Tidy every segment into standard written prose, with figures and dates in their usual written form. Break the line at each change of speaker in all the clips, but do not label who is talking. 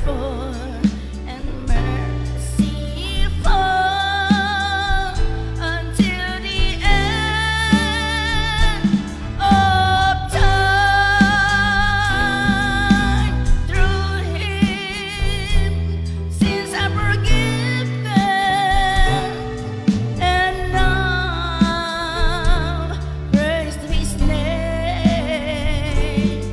wonderful and merciful until the end of time. Through Him, sins are forgiven, and now praise to His name.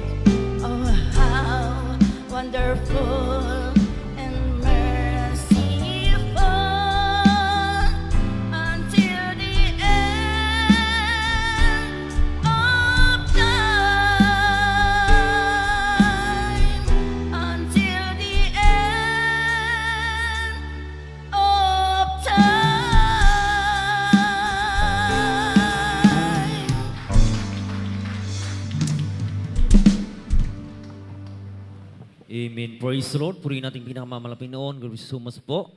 Oh, how wonderful and merciful until the end of time, until the end of time.
Amen. Praise the Lord. Purihin natin pinakamamalapin noon. Glory so much po.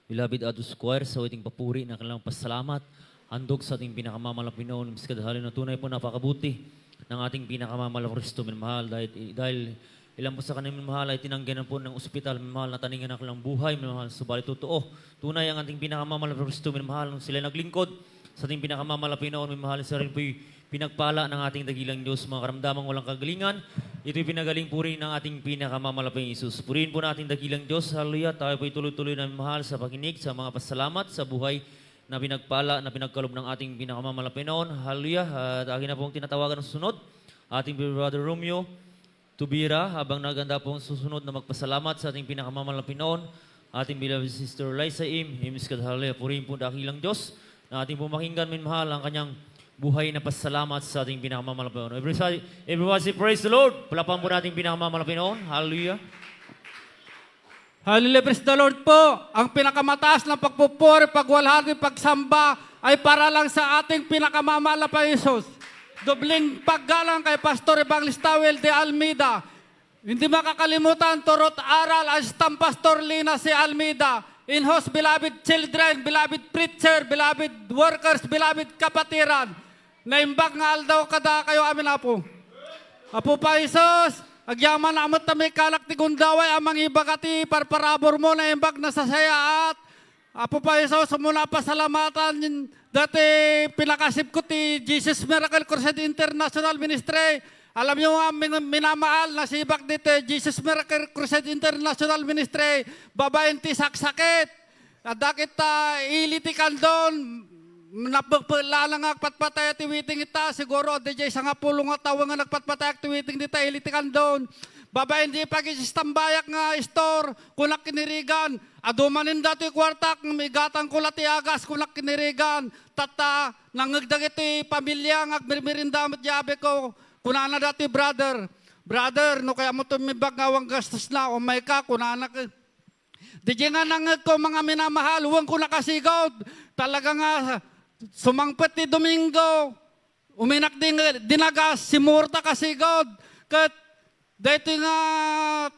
Beloved Adus Choir, sa ating papuri na kanilang pasalamat. Handog sa ating pinakamamalapin noon. Miskadhalin na tunay po napakabuti ng ating pinakamamalapin Kristo, minamahal. Dahil ilan po sa kanilang minamahal ay tinanggihan po ng ospital, minamahal na taningan ng kanilang buhay, minamahal. Subalit totoo. Tunay ang ating pinakamamalapin Kristo, minamahal. Nung sila naglingkod sa ating pinakamamalapin noon, minamahal. Sa rin po'y pinagpala ng ating dakilang Diyos, mga karamdamang walang kagalingan. Ito'y pinagaling puri ng ating pinakamamalaping Isus. Purihin po natin dakilang Diyos. Hallelujah. Tayo po'y tuloy-tuloy na mahal sa pakinig, sa mga pasalamat, sa buhay na pinagpala, na pinagkalob ng ating pinakamamalaping noon. Hallelujah. At akin na pong tinatawagan ng susunod. Ating Brother Romeo Tubira, habang naganda pong susunod na magpasalamat sa ating pinakamamalaping noon. Ating beloved Sister Liza Im, Himiskad Hallelujah. Purihin po dakilang Diyos na ating pumakinggan minmahal ang kanyang buhay na pasalamat sa ating pinakamamalapin noon. Everybody say, praise the Lord. Palapan po natin pinakamamalapin noon. Hallelujah.
Hallelujah, praise the Lord po. Ang pinakamataas na pagpupuri, pagwalhati, pagsamba ay para lang sa ating pinakamamahal na Panginoon. Dobling paggalang kay Pastor Evangelista Will de Almeida. Hindi makakalimutan, turot aral ang Pastor Lina si Almeida. In-host, beloved children, beloved preacher, beloved workers, beloved kapatiran. Naimbag nga aldaw kada kayo amin apo. Apo pa Isos, agyaman na amot na may kalak ti gundaway amang ibagati parparabor mo na imbag na sasaya at apo pa Isos, muna pasalamatan dati pinakasip ko ti Jesus Miracle Crusade International Ministry. Alam niyo nga minamahal na sibak dito Jesus Miracle Crusade International Ministry. Babayin ti saksakit. Adakit ilitikan doon. Napagpala nga patpatay at iwiting ita. Siguro DJ sa nga pulong nga tawang nga nagpatpatay at iwiting dita ilitikan doon. Babayin di pag-istambayak nga store. Kunak kinirigan. Adumanin dati kwartak. Migatang kulat iagas. Kunak kinirigan. Tata. Nangagdag iti pamilya. Ngagmirmirindamot yabe ko. Kunana dati brother, no kaya mo tumibag ngawang gastos na, o may ka, kunana ka. Di nga nangag ko mga minamahal, huwag ko nakasigod. Talaga nga, sumangpet ni Domingo, uminak din dinagas, si Murta kasigod. Kat, dito nga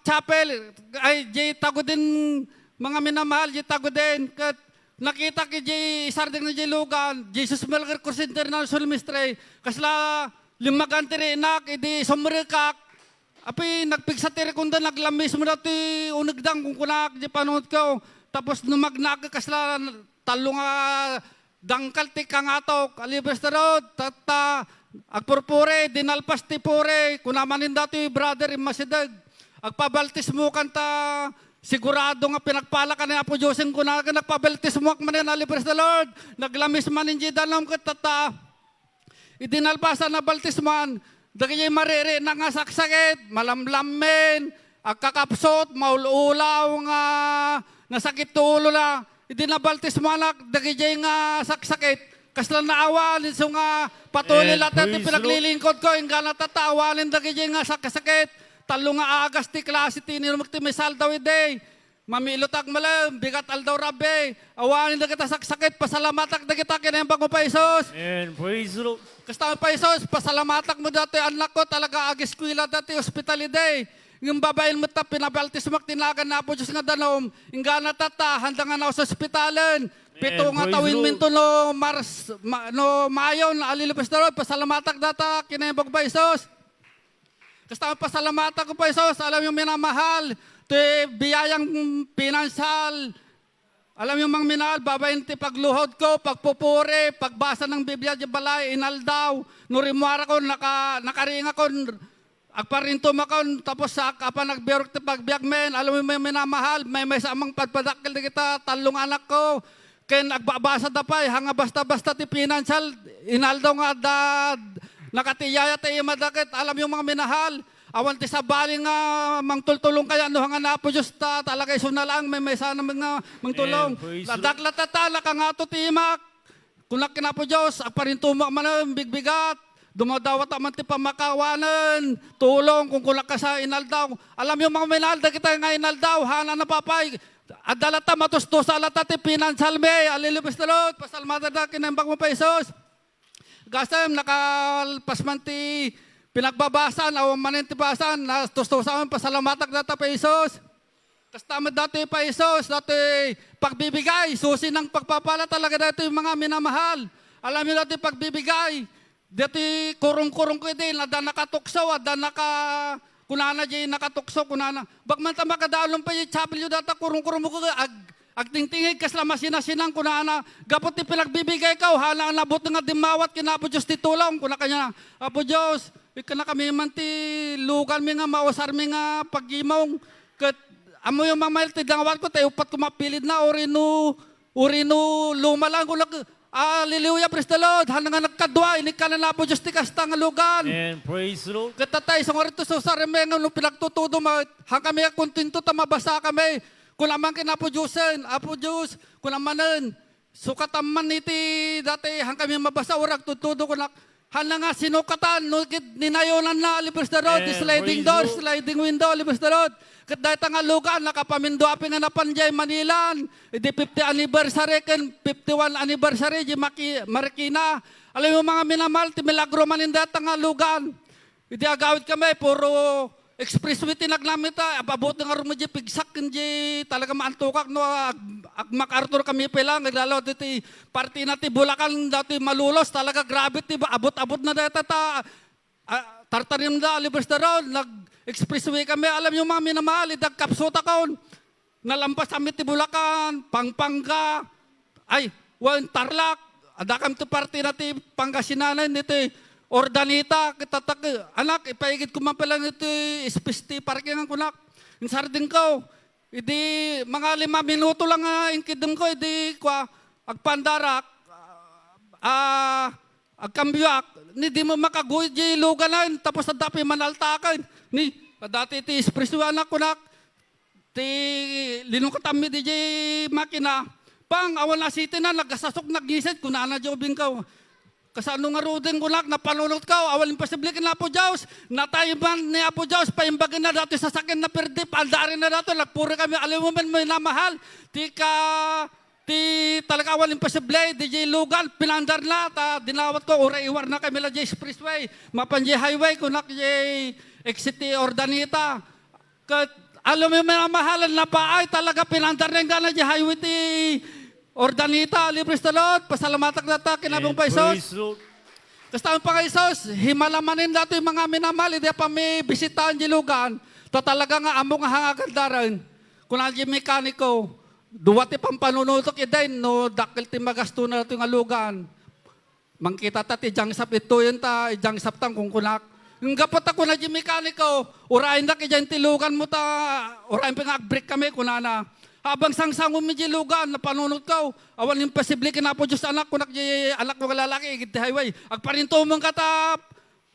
chapel, ay jay tago din, mga minamahal, jay tago din. Kat, nakita ki jay isarding na jay lugan, Jesus Miracle Crusade International Ministry, kasla, limagan tiri inak, idi sumrikak. Api, nagpigsa tiri kunda, naglamis mo dati unagdang kung kunak, di panunod ko. Tapos numagnak kasla, talo nga, dangkal ti kangatok, alibres na road, tata, agpurpure, dinalpas ti pure, kunamanin dati brother, imasidag. Agpabaltis mo kanta, sigurado nga pinagpala ka na Apo Diyosing kunak, nagpabaltis mo ak manin, alibres na Lord, naglamis manin di dalam katata. Idinalpasan na baltisman, dagayay mariri na nga saksakit, malamlamen, agkakapsot, maululaw nga, nasakit tulo na, idinabaltisman na, dagayay nga saksakit, kaslan na awalin, so nga patuloy lahat at pinaglilingkod ko, nga natatawalin, dagayay nga saksakit, talo nga agas ti klase, tinirumag ti misal daw iday, mamilotag malam, bigat aldaw rabe, awanin na kita saksakit, pasalamatak na kita, kinembag mo pa Isos.
And praise the Lord.
Kasta pa Isos, pasalamatak mo dati, anak ko, talaga agiskwila dati, hospitality. Yung babayin mo ta, pinabaltis mo, tinagan na po Diyos nga danom, yung gana tata, handa nga na sa hospitalan. Pito nga
praise
tawin
the
minto no Mayo, na alilipis na ron, pasalamatak data, kinembag pa Isos. Kasta pasalamatan ko pa Isos, alam yung minamahal, te biyayang pinansyal, alam yung mga minahal, babayin ti pagluhod ko, pagpupuri, pagbasa ng Biblia di balay, inaldaw, nurimwara ko, nakaringa ko, agparintom ako, tapos sa kapan nagberok ti pagbiag men, alam mo may minamahal, may samang padpadakil di kita, talong anak ko, ken agbabasa dapay, hanga basta-basta ti pinansyal, inaldaw nga dad, nakatiyaya tayo madakit, alam yung mga minahal, awan ti sabali nga mangtultulong kaya no hanga na po Diyos ta, talaga iso na lang, may sana mga mangtulong. Ladaklatata, lakangato ti imak, kunak na po Diyos, aparintumak man bigbigat, dumadawat aman ti pamakawanan, tulong kung kunak ka sa inaldaw. Alam yung mga minahal, da kita nga inaldaw, hana na papay, adalata matustos alata ti pinansalme, alilibis na lot, pasalmata da kinembag mo pa Isos. Gasem, nakalpasman ti pinagbabasan, awan manin ti basan, nastustusan, pasalamatag data pa Isos. Kastamad dati pa Isos, dati pagbibigay, susi ng pagpapala talaga dati yung mga minamahal. Alam nyo dati pagbibigay, dati kurong-kurong ko din, ada nakatukso, ada kunana di nakatukso, kunana. Bagman ta makadalong pa yung chapel yung data kurong-kurong mo ko, agtingtingig kasla masinasinang kunana, gapot ti pinagbibigay ka, hala nabot nga dimawat, kinapo Diyos ti tulong, kuna kanya, Apo Diyos, ikana kami man ti lugan mi nga, mausar mi nga pagimong, kat amo yung mga mail ti dangawat ko, tayo upat kumapilid na, urino lumalang ko lang, Hallelujah, praise the Lord, hala nga nagkadwa, inika na Apo Diyos ti kasta nga lugan.
And praise the Lord.
Katatay, sa ngorito sa saremengo, nung pinagtutudo, hang kami kuntinto, tamabasa kami, kung naman kinapo Diyosen, Apo Diyos, kung namanan, sukataman niti, dati hang kami mabasa, urag tutudo ko na, hala nga sinukatan, ninayonan na, libers the road, sliding door, sliding window, libers the road. Kat dahil nga lugan, nakapamindo apin nga napanjay Manilan, di 50 anniversary, ken 51 anniversary, di Marikina. Alam mo mga minamahal, ti milagro manin data nga lugan. Hindi agawid kami, puro expressway tinaglamit ta, abot nga rumadya pigsak, hindi talaga maantukak, no, ag MacArthur kami pilang, naglalaw diti, party na ti Bulacan, dati malulos, talaga grabe ti, abot-abot na data ta, tartarim na, libers na road, nag-expressway kami, alam yung mga minamahal, idagkapsuta kaon, nalampas kami ti Bulacan, Pampanga, ay, Tarlac, adakam ti party na ti Pangasinan, niti, Ordanita, kitatak, anak, ipaigit ko man pala nito, ispisti, parkingan ko nak, insardin ko, idi, mga 5 minuto lang inkidem ko, idi, agpandarak, agkambiyak, di mo makaguid di luganan, tapos nadapi manaltakan, ni, dati ti espresso anak ko nak, ti, linukatami di makina, pang, awan na city na, nagasasok, nagisit, kunana di ubing ko, kasano nga rudin ko nak, napanunod ka, awalin pasiblikin na Apo Diyos, natayiban ni Apo Diyos, paimbagin na dati sa sakin na perdi, paldarin na dati, nagpuri kami, alam mo man may namahal, ti talaga awalin pasiblay, DJ Lugan, pinandar na, dinawat ko, uray-iwar na kami la Expressway, mapanji highway, kunak exit Ordanita, alam mo may namahalan na pa, ay talaga pinandar na yung gana highway ti Ordanita, libres na Lord, pasalamatak na ta, kinabong pa Isos. Kastaan pa kay Isos, himalamanin dati yung mga minamali, di pa may bisitahan di lugan, talaga nga among hangagandaran, kung nandiyo mekaniko, duwati pang panunutok idain, no, dakil ti magasto na ito yung lugan. Mangkita ta, ijang sap ito yun ta, ijang sap tang kung kunak. Yung gapot ako na di mekaniko, urain na kaya ti lugan mo ta, urain pa nga break kami, kunana. Habang sangsangom mi lugan, napanunod ko, awan yung posible kinapo Diyos anak, kunak di anak mo kalalaki, igit highway. Agparinto mong katap,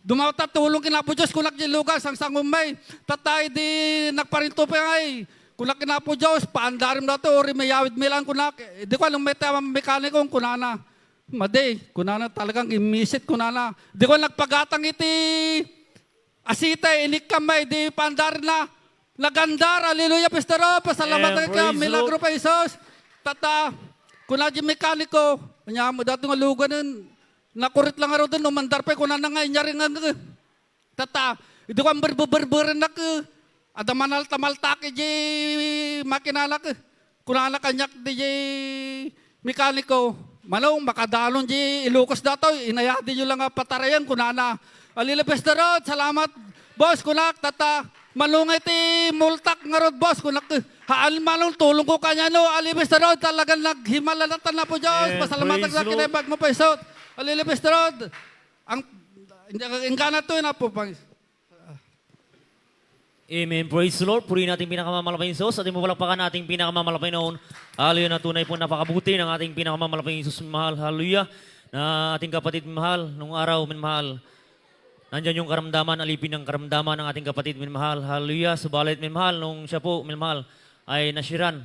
dumawat tulong kinapo Diyos, kunak di lugan, sangsangom may. Tatay di nagparinto pa ngay, kunak kinapo Diyos, paandarim na to, ori may yawid milang kunak. Di ko anong may tamang mekanikong kunana. Maday, kunana talagang imisit kunana. Di ko nagpagatang iti asita, inik kamay, di paandar na. Nagandar, hallelujah, pestero, pasalamat ka, milagro pa Isos. Tata, kuna di mekaniko, kanya mo dati nga lugan nun, nakurit lang nga rin, umandar pa, kuna na nga, inyari nga nga. Tata, hindi ko ang berberin na ka, ada manal tamaltaki di makinalak, kuna na kanyak di mekaniko, manong makadalon di ilukos dato, inayadi nyo lang patarayan, kuna na, hallelujah, pestero, salamat, Boss, kunak, tata, malungay ti multak nga rod, boss, kunak, haan malong tulong ko kanya, no, alibis na rod, talagang naghimalalatan na po, Diyos,
And
pasalamatan
praise
sa
the Lord.
kinebag mo pa isot, alilibis na rod, ang, ingana to na po, Pangis.
Amen. Praise the Lord. Purihin natin pinakamamalapang Isus. At mapalakpakan natin pinakamamalapang noon. Hallelujah na tunay po napakabuti ng ating pinakamamalapang Isus. Mahal. Hallelujah. Na ating kapatid mahal. Nung araw, minmahal. Nandyan yung karamdaman, alipin ng karamdaman ng ating kapatid minmahal. Hallelujah. Subalit minmahal, nung siya po minmahal ay nasiran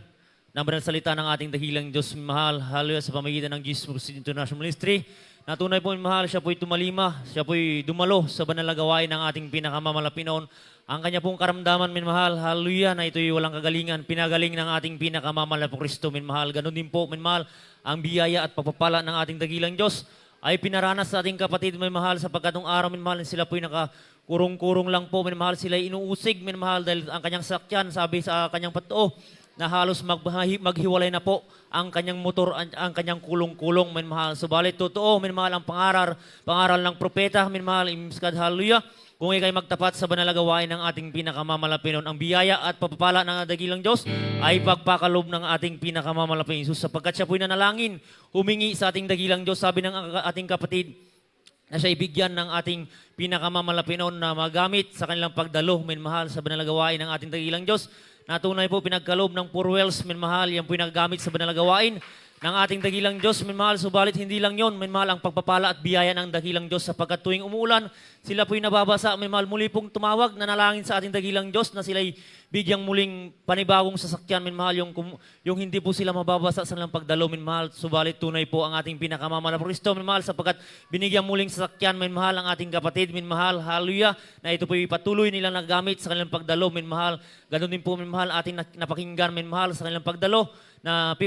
ng banal salita ng ating dahilang Diyos minmahal. Hallelujah. Sa pamagitan ng Jesus Christ International Ministry. Na tunay po minmahal, siya po'y tumalima. Siya po'y dumalo sa banal na gawain ng ating pinakamamalapin noon. Ang kanya pong karamdaman, minmahal, hallelujah, na ito'y walang kagalingan, pinagaling ng ating pinakamamahal na po Kristo, minmahal. Ganon din po, minmahal, ang biyaya at pagpapala ng ating dakilang Diyos ay pinaranas sa ating kapatid, minmahal, sapagkat nung araw, minmahal, sila po'y nakakurong-kurong lang po, minmahal, sila inuusig, minmahal, dahil ang kanyang sakyan, sabi sa kanyang patoo, na halos maghiwalay na po ang kanyang motor, ang kanyang kulong-kulong, minmahal. Subalit, totoo, minmahal, ang pangaral ng propeta, minmahal, imskad, hallelujah. Kung ikay magtapat sa banal na gawain ng ating pinakamamalapin, ang biyaya at papapala ng dakilang Diyos ay pagpakalob ng ating pinakamamalapin Jesus, sapagkat siya po'y nanalangin, humingi sa ating dakilang Diyos, sabi ng ating kapatid, na siya ibigyan ng ating pinakamamalapin na magamit sa kanilang pagdalo, minmahal, sa banal na gawain ng ating dakilang Diyos. Na tunay po pinagkalob ng poor wells, minmahal, yan po'y nagagamit sa banal na gawain ng ating dakilang Diyos, minmahal, subalit hindi lang yon, minmahal, ang pagpapala at biyaya ng dakilang Diyos, sapagkat tuwing umuulan, sila po'y nababasa, minmahal, muli pong tumawag, nanalangin sa ating dakilang Diyos na sila'y bigyang muling panibagong sasakyan, minmahal, yung hindi po sila mababasa sa nilang pagdalo, minmahal, subalit tunay po ang ating pinakamamahal na Kristo, minmahal, sapagkat binigyang muling sasakyan, minmahal, ang ating kapatid, minmahal, hallelujah, na ito po'y patuloy nilang nagamit sa kanilang pagdalo, minmahal, ganun din po, minmahal, ating napakinggan, minmahal, sa kanilang pagdalo, na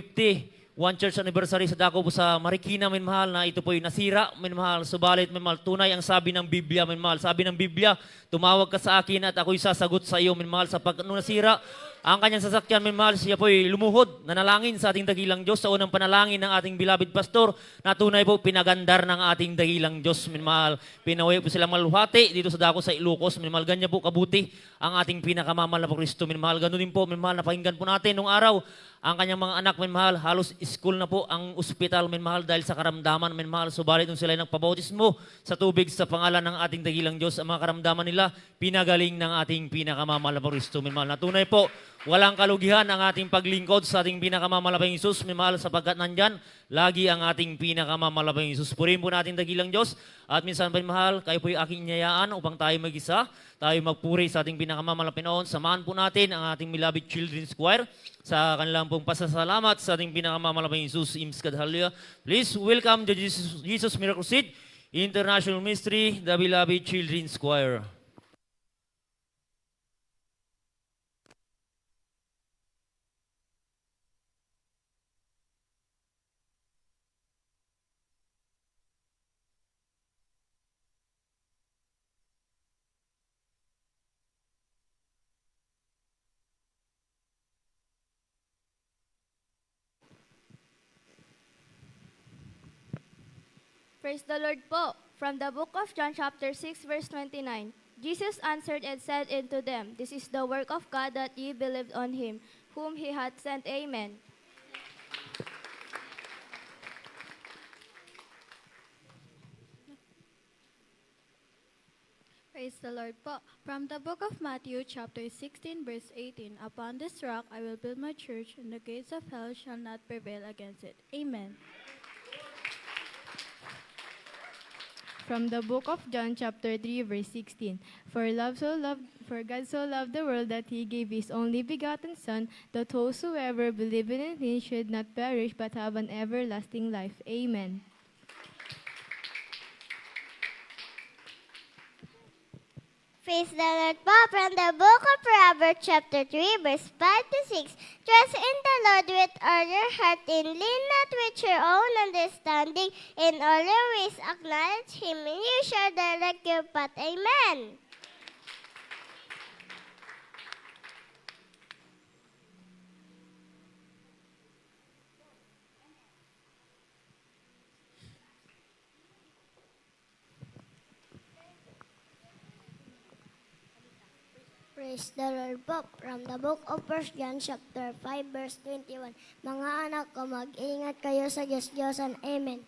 1 church anniversary sa Dako sa Marikina, minmahal, na ito po'y nasira, minmahal, subalit, minmahal, tunay ang sabi ng Biblia, minmahal, sabi ng Biblia, tumawag ka sa akin at ako'y sasagot sa iyo, minmahal, sapagkat nung nasira, ang kanyang sasakyan, minmahal, siya po'y lumuhod, nanalangin sa ating dakilang Diyos, sa unang panalangin ng ating beloved pastor, na tunay po pinagandar ng ating dakilang Diyos, minmahal, pinaway po silang maluhati dito sa Dako sa Ilocos, minmahal, ganyan po kabuti ang ating pinakamamahal na po Kristo, minmahal, ganun din po, minmahal, napakinggan po natin nung araw, ang kanyang mga anak, minmahal, halos school na po ang ospital, minmahal, dahil sa karamdaman, minmahal, subalit nung sila nagpabautismo sa tubig sa pangalan ng ating dakilang Diyos, ang mga karamdaman nila, pinagaling ng ating pinakamamahal na Kristo, minmahal. Na tunay po, walang kalugihan ang ating paglingkod sa ating pinakamalapang Isus, minmahal, sapagkat nandyan, lagi ang ating pinakamalapang Isus. Purihin po natin dakilang Diyos, at minsan pa mahal, kayo po'y aking inyayaan upang tayo mag-isa, tayo magpuri sa ating pinakamalapang noon. Samahan po natin ang ating beloved Children's Choir sa kanilang pong pasasalamat sa ating pinakamalapang Isus, imskad, hallelujah. Please welcome the Jesus Miracle Seed International Ministry, the beloved Children's Choir.
Praise the Lord po. From the book of John chapter 6 verse 29. Jesus answered and said unto them, This is the work of God, that ye believed on him, whom he hath sent. Amen.
Praise the Lord po. From the book of Matthew chapter 16 verse 18. Upon this rock I will build my church, and the gates of hell shall not prevail against it. Amen.
From the book of John chapter 3 verse 16. For God so loved the world that he gave his only begotten Son, that whosoever believeth in him should not perish but have an everlasting life. Amen.
Praise the Lord po, from the book of Proverbs chapter 3 verse 5 to 6. Trust in the Lord with all your heart, and lean not with your own understanding. In all your ways acknowledge him, and he shall direct your path. Amen. Praise the Lord po. From the book of 1 John chapter 5 verse 21. Mga anak ko, mag-ingat kayo sa Diyos-Diyosan. Amen.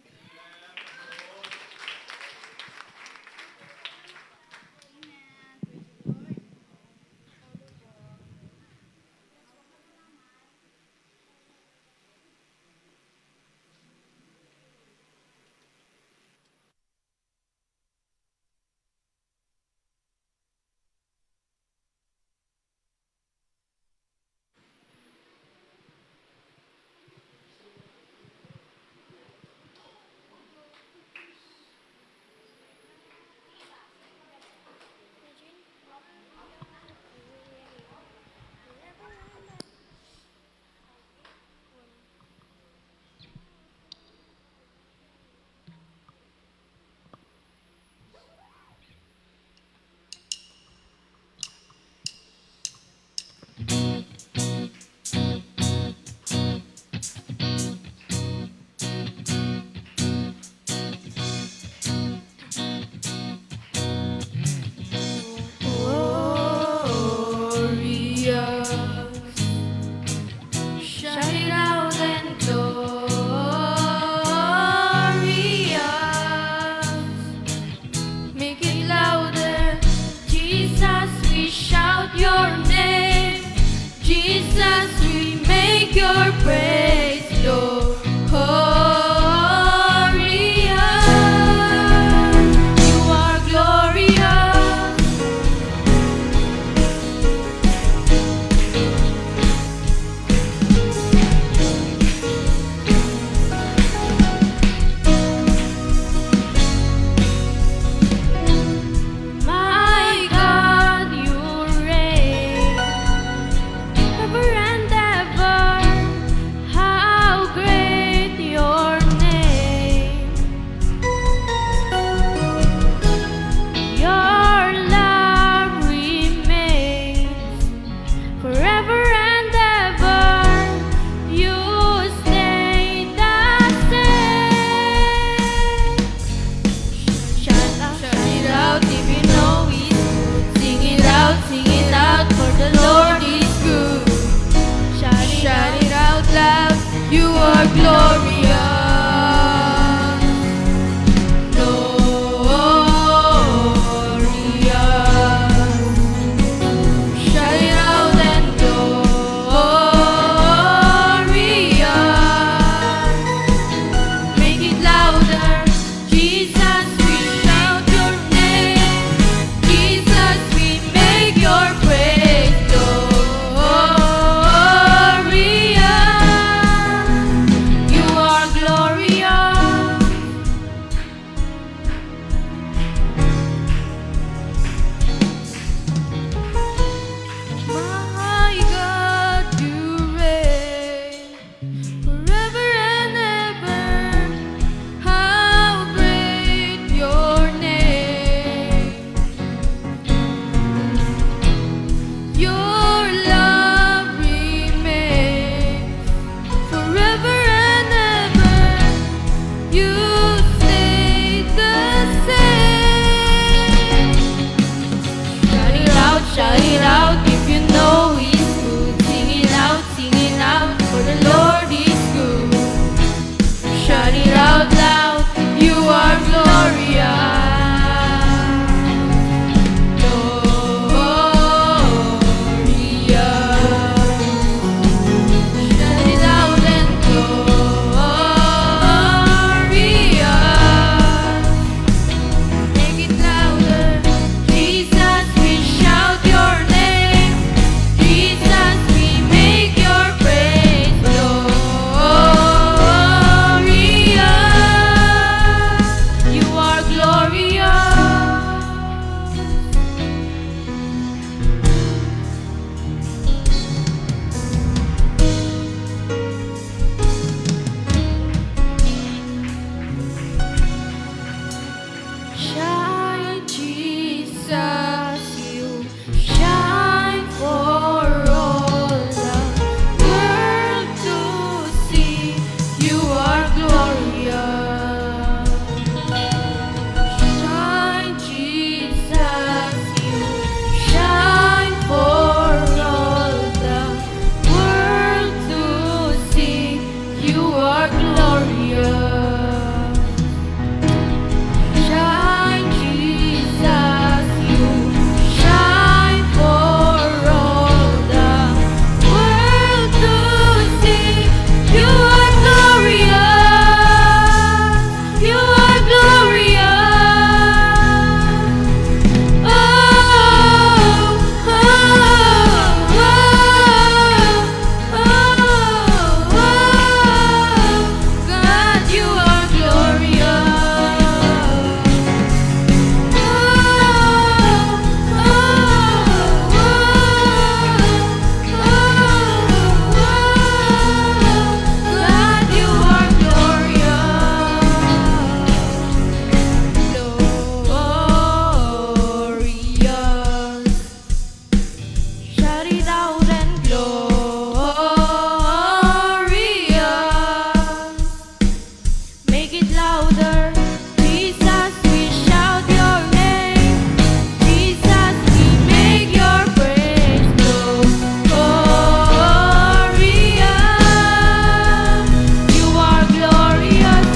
shout it out and glorious. Make it louder, Jesus, we shout your name. Jesus, we make your praise glorious. You are glorious.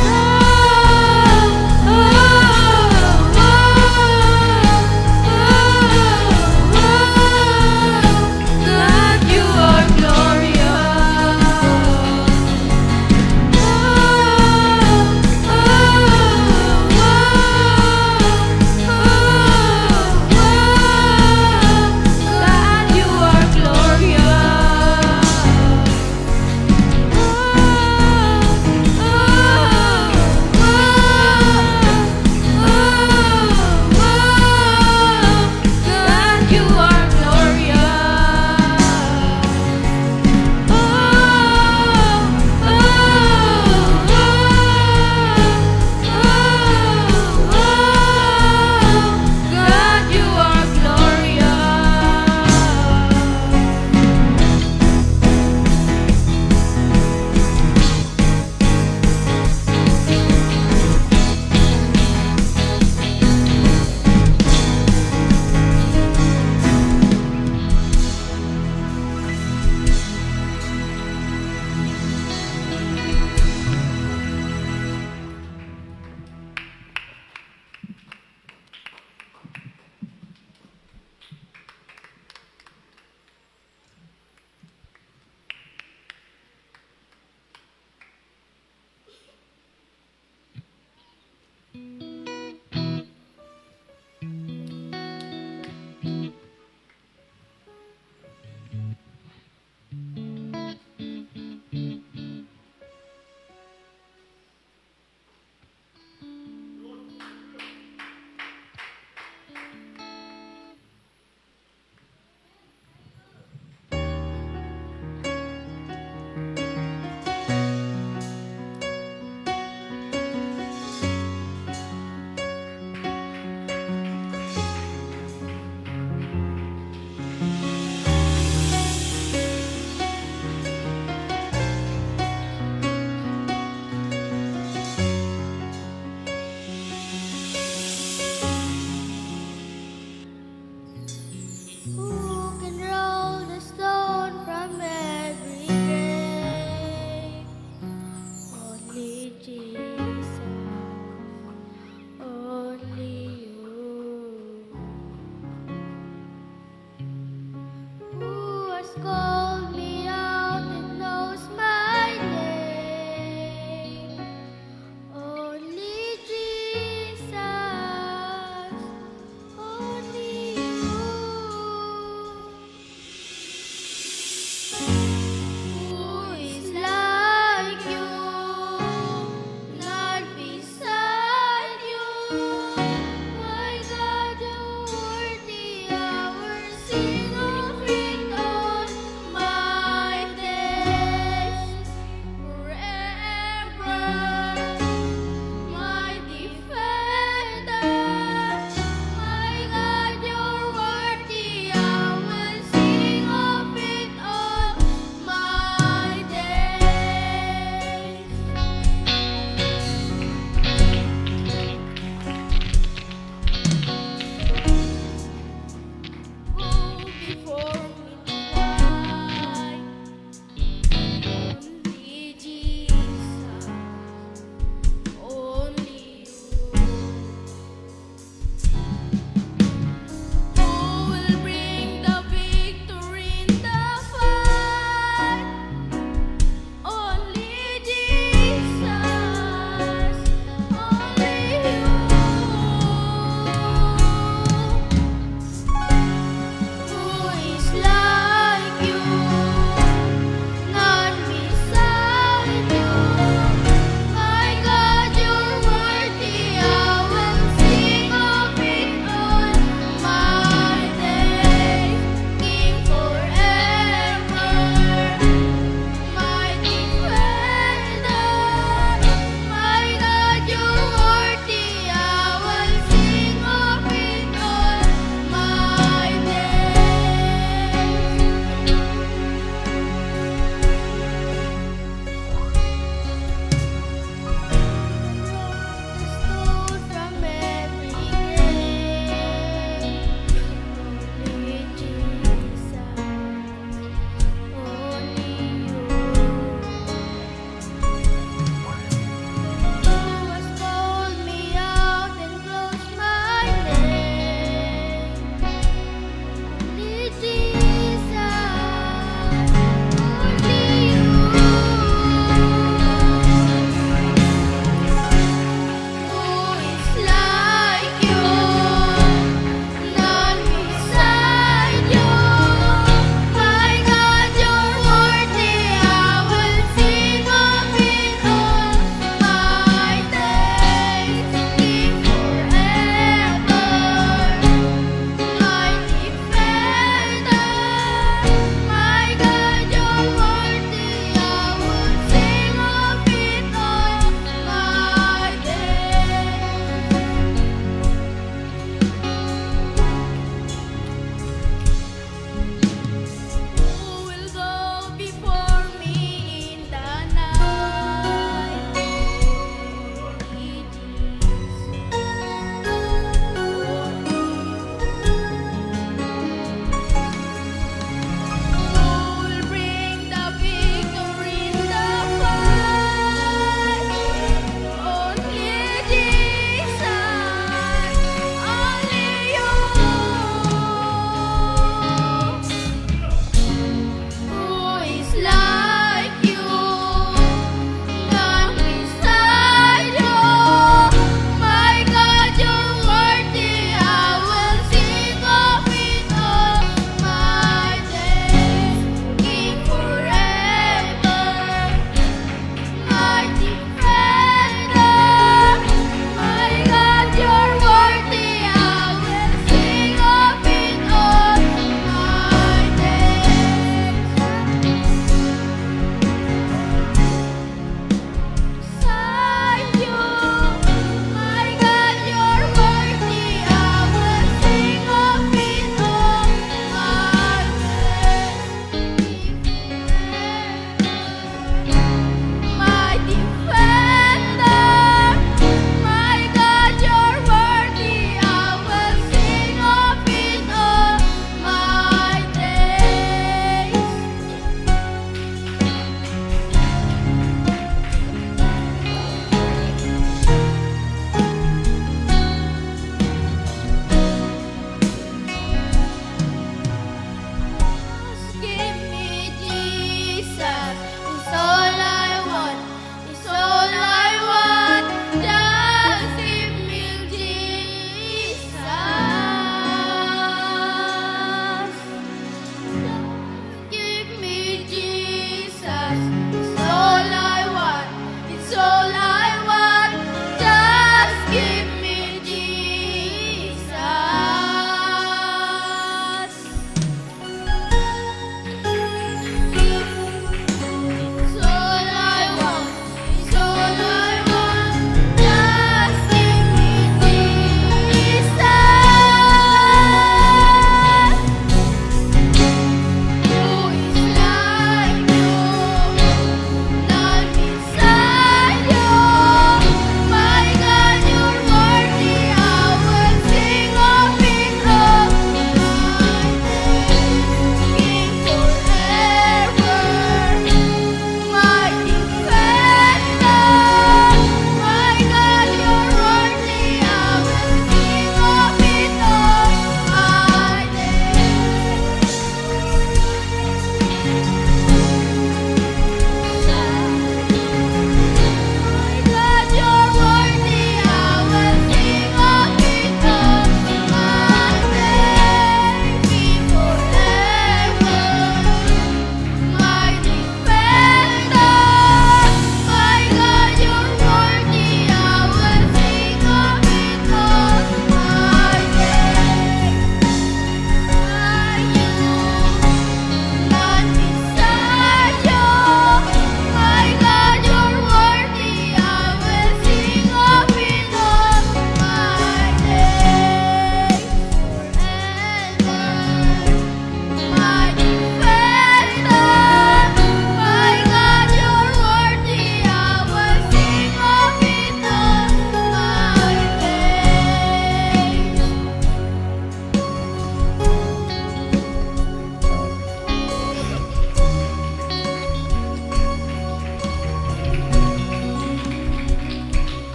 God, you are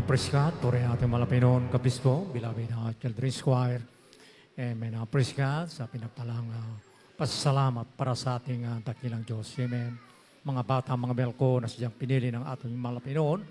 praise God, puri ating malapinoon kabispo, beloved children's choir. Amen. Praise God sa pinagpalang pasasalamat para sa ating dakilang Diyos. Amen. Mga bata, mga belko na siyang pinili ng ating malapinoon,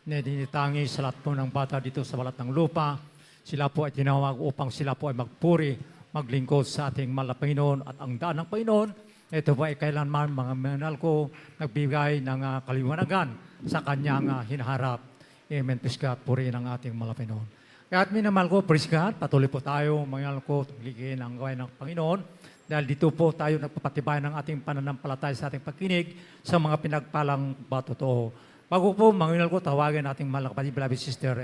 na dinitangi sa lahat po ng bata dito sa balat ng lupa. Sila po ay tinawag upang sila po ay magpuri, maglingkod sa ating malapinoon at ang daan ng Panginoon. Ito po ay kailanman mga menal ko nagbigay ng kaliwanagan sa kanyang hinaharap. Amen. Praise God, puri ng ating malapinoon. Kaya at minamahal ko, praise God, patuloy po tayo, mga ko, tugligin ang gawain ng Panginoon. Dahil dito po tayo nagpapatibay ng ating pananampalataya sa ating pagkinig sa mga pinagpalang batotoo. Bago po, mga ko, tawagin ating mahal na kapatid, beloved sister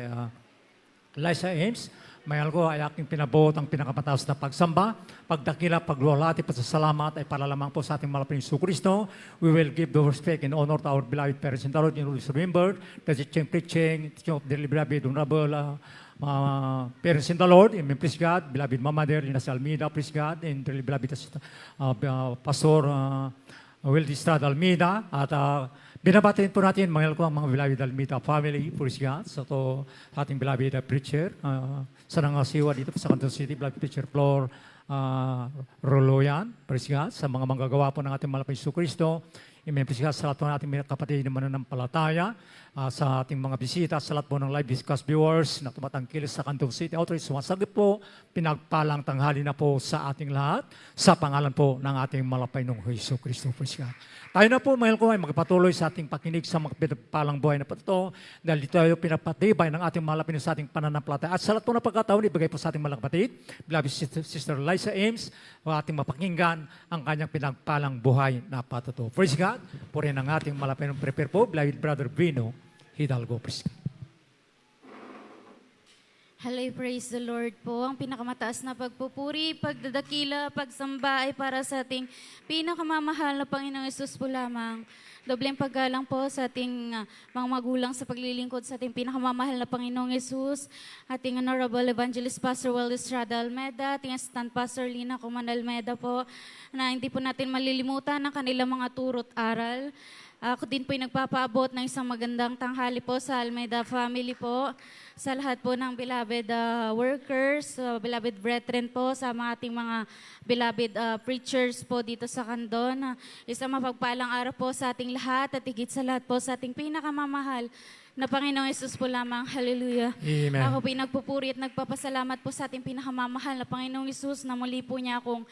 Liza Ames. Mahal ko ay aking pinabuot ang pinakamataas na pagsamba, pagdakila, pagluwalhati, pasasalamat ay para lamang po sa ating malapit Hesus Kristo. We will give the respect and honor to our beloved parents in the Lord. You will remember the teaching, teaching of the beloved honorable parents in the Lord. Amen. Praise God. Beloved Mama there, Lina Almeida, praise God. And the beloved Pastor Wildy Estrada Almeida. At binabatiin po natin, mga ko, ang mga beloved Almeida family, praise God. So to ating beloved preacher, sa nangasiwa dito sa Canton City, beloved preacher Flor Roloyan, praise God. Sa mga manggagawa po ng ating malapit Hesus Kristo. Amen. Praise God sa lahat po ng ating mga kapatid na mananampalataya, sa ating mga bisita, sa lahat po ng live discuss viewers na tumatangkilis sa Canton City Outreach. Sumasagip po, pinagpalang tanghali na po sa ating lahat sa pangalan po ng ating malapay ng Hesus Kristo. Praise God. Tayo na po, mahal ko, ay magpatuloy sa ating pakinig sa mga pinagpalang buhay na ito dahil dito tayo pinapatibay ng ating malapin sa ating pananampalataya. At sa lahat po ng pagkataon, ibigay po sa ating mga kapatid, beloved Sister Liza Ames, o ating mapakinggan ang kanyang pinagpalang buhay na patuto. Praise God. Puri ng ating malapin ng prepare po, beloved Brother Vino Hidalgo. Praise God.
Hello, praise the Lord po. Ang pinakamataas na pagpupuri, pagdadakila, pagsamba ay para sa ating pinakamamahal na Panginoong Hesus po lamang. Dobleng paggalang po sa ating mga magulang sa paglilingkod sa ating pinakamamahal na Panginoong Hesus, ating Honorable Evangelist Pastor Wildy Estrada Almeida, ating Assistant Pastor Lina Coman Almeida po, na hindi po natin malilimutan ang kanilang mga turo't aral. Ako din po ay nagpapaabot ng isang magandang tanghali po sa Almeida family po, sa lahat po ng beloved workers, beloved brethren po, sa mga ating mga beloved preachers po dito sa Candon. Isang mapagpalang araw po sa ating lahat at higit sa lahat po sa ating pinakamamahal na Panginoong Hesus po lamang. Hallelujah.
Amen.
Ako po ay nagpupuri at nagpapasalamat po sa ating pinakamamahal na Panginoong Hesus na muli po niya akong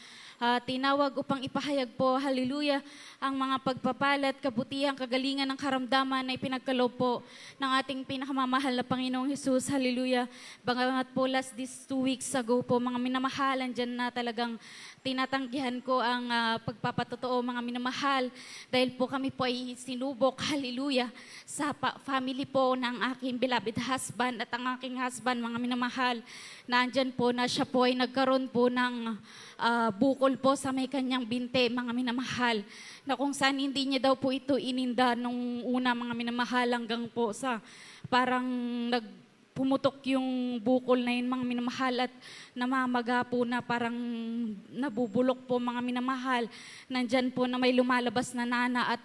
tinawag upang ipahayag po, hallelujah, ang mga pagpapalat, kabutihan, kagalingan ng karamdaman na ipinagkaloob po ng ating pinakamamahal na Panginoong Hesus, hallelujah. Bangat po last these 2 weeks ago po, mga minamahalan dyan na talagang tinatanggihan ko ang pagpapatotoo, mga minamahal, dahil po kami po ay sinubok, hallelujah, sa family po ng aking beloved husband at ang aking husband, mga minamahal, na andyan po na siya po ay nagkaroon po ng bukol po sa may kanyang binte, mga minamahal, na kung saan hindi niya daw po ito ininda nung una, mga minamahal, hanggang po sa parang pumutok yung bukol na yun, mga minamahal, at namamaga po na parang nabubulok po, mga minamahal. Nandyan po na may lumalabas na nana at